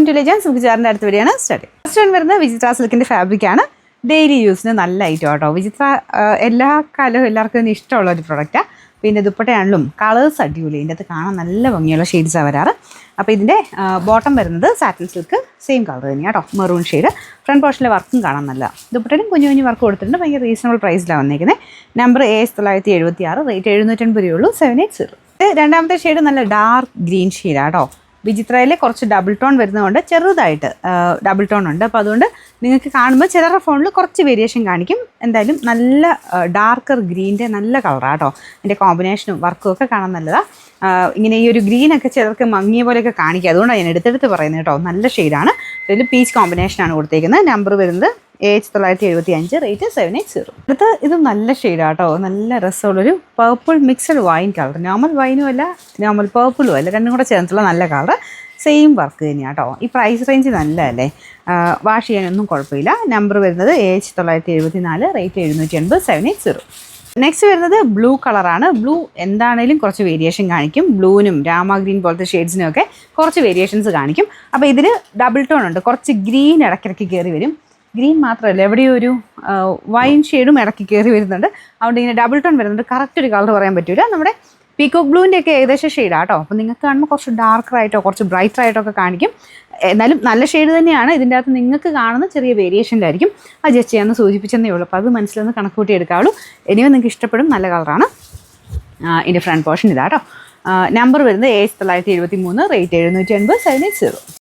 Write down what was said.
To legends. നമുക്ക് ചേർന്ന അടുത്ത് വരികയാണ് സ്റ്റാർട്ട്. ഫസ്റ്റ് വൺ വരുന്നത് വിചിത്ര സിൽക്കിൻ്റെ ഫാബ്രിക്കാണ്. ഡെയിലി യൂസിന് നല്ല ഐറ്റം കേട്ടോ. വിചിത്ര എല്ലാ കാലവും എല്ലാവർക്കും തന്നെ ഇഷ്ടമുള്ള ഒരു പ്രൊഡക്റ്റാണ്. പിന്നെ ദുപ്പട്ടയാണെങ്കിലും കളേഴ്സ് അടിപൊളി, ഇതിൻ്റെ അകത്ത് കാണാൻ നല്ല ഭംഗിയുള്ള ഷെയ്ഡ്സാണ് വരാറ്. അപ്പോൾ ഇതിൻ്റെ ബോട്ടം വരുന്നത് സാറ്റിൻ സിൽക്ക്, സെയിം കളർ തന്നെയാണ് കേട്ടോ, മെറൂൺ ഷെയ്ഡ്. ഫ്രണ്ട് പോർഷനിലെ വർക്കും കാണാൻ നല്ല, ദുപ്പട്ടയിലും കുഞ്ഞു കുഞ്ഞു വർക്ക് കൊടുത്തിട്ടുണ്ട്. ഭയങ്കര റീസണബിൾ പ്രൈസിലാണ് വന്നിരിക്കുന്നത്. നമ്പർ AS976, റേറ്റ് 750 രൂപയുള്ളൂ. 780. രണ്ടാമത്തെ ഷെയ്ഡ് നല്ല ഡാർക്ക് ഗ്രീൻ ഷെയ്ഡാണ് കേട്ടോ. വിചിത്രയിൽ കുറച്ച് ഡബിൾ ടോൺ വരുന്നതുകൊണ്ട് ചെറുതായിട്ട് ഡബിൾ ടോൺ ഉണ്ട്. അപ്പോൾ അതുകൊണ്ട് നിങ്ങൾക്ക് കാണുമ്പോൾ ചിലരുടെ ഫോണിൽ കുറച്ച് വേരിയേഷൻ കാണിക്കും. എന്തായാലും നല്ല ഡാർക്കർ ഗ്രീൻ്റെ നല്ല കളറാണ് കേട്ടോ. അതിൻ്റെ കോമ്പിനേഷനും വർക്കും ഒക്കെ കാണാൻ നല്ലതാണ്. ഇങ്ങനെ ഈ ഒരു ഗ്രീനൊക്കെ ചിലർക്ക് മങ്ങിയ പോലെയൊക്കെ കാണിക്കുക, അതുകൊണ്ടാണ് ഞാൻ എടുത്തെടുത്ത് പറയുന്നത് കേട്ടോ. നല്ല ഷെയ്ഡാണ്. ഇതിൽ പീച്ച് കോമ്പിനേഷനാണ് കൊടുത്തേക്കുന്നത്. നമ്പർ വരുന്നത് AH975, റേറ്റ് 780. അടുത്ത് ഇത് നല്ല ഷെയ്ഡാണ് കേട്ടോ. നല്ല രസമുള്ളൊരു purple mixed wine colour. Normal വൈനും അല്ല, നോർമൽ പേർപ്പിളും അല്ല, രണ്ടും കൂടെ ചേർന്നിട്ടുള്ള നല്ല കളർ. സെയിം വർക്ക് തന്നെയാണ് കേട്ടോ. ഈ പ്രൈസ് റേഞ്ച് നല്ലതല്ലേ, വാഷ് ചെയ്യാനൊന്നും കുഴപ്പമില്ല. നമ്പർ വരുന്നത് AH974, റേറ്റ് 780, 780. നെക്സ്റ്റ് വരുന്നത് ബ്ലൂ കളറാണ്. ബ്ലൂ എന്താണേലും കുറച്ച് വേരിയേഷൻ കാണിക്കും. ബ്ലൂവിനും രാമ ഗ്രീൻ പോലത്തെ ഷെയ്ഡ്സിനും ഒക്കെ കുറച്ച് വേരിയേഷൻസ് കാണിക്കും. അപ്പോൾ ഇതിൽ ഡബിൾ ടോൺ ഉണ്ട്, കുറച്ച് ഗ്രീൻ ഇടയ്ക്കിടയ്ക്ക് കയറി വരും. ഗ്രീൻ മാത്രമല്ല, എവിടെയോ ഒരു വൈൻ ഷെയ്ഡും ഇടയ്ക്ക് കയറി വരുന്നുണ്ട്. അതുകൊണ്ട് ഇങ്ങനെ ഡബിൾ ടോൺ വരുന്നുണ്ട്. കറക്റ്റ് ഒരു കളർ പറയാൻ പറ്റില്ല. നമ്മുടെ പീക്കോക്ക് ബ്ലൂവിൻ്റെ ഒക്കെ ഏകദേശം ഷെയ്ഡാണ് കേട്ടോ. അപ്പോൾ നിങ്ങൾക്ക് കാണുമ്പോൾ കുറച്ച് ഡാർക്കറായിട്ടോ കുറച്ച് ബ്രൈറ്ററായിട്ടോ ഒക്കെ കാണിക്കും. എന്നാലും നല്ല ഷെയ്ഡ് തന്നെയാണ്. ഇതിൻ്റെ അകത്ത് നിങ്ങൾക്ക് കാണുന്ന ചെറിയ വേരിയേഷനിലായിരിക്കും. അഡ്ജസ്റ്റ് ചെയ്യാമെന്ന് സൂചിപ്പിച്ചെന്നേ ഉള്ളൂ. അപ്പോൾ അത് മനസ്സിലൊന്ന് കണക്ക് കൂട്ടി എടുക്കാവുള്ളൂ. ഇനിയും നിങ്ങൾക്ക് ഇഷ്ടപ്പെടും, നല്ല കളറാണ്. ഇതിൻ്റെ ഫ്രണ്ട് പോർഷൻ ഇതാട്ടോ. നമ്പർ വരുന്നത് AH973, റേറ്റ് 780, 780.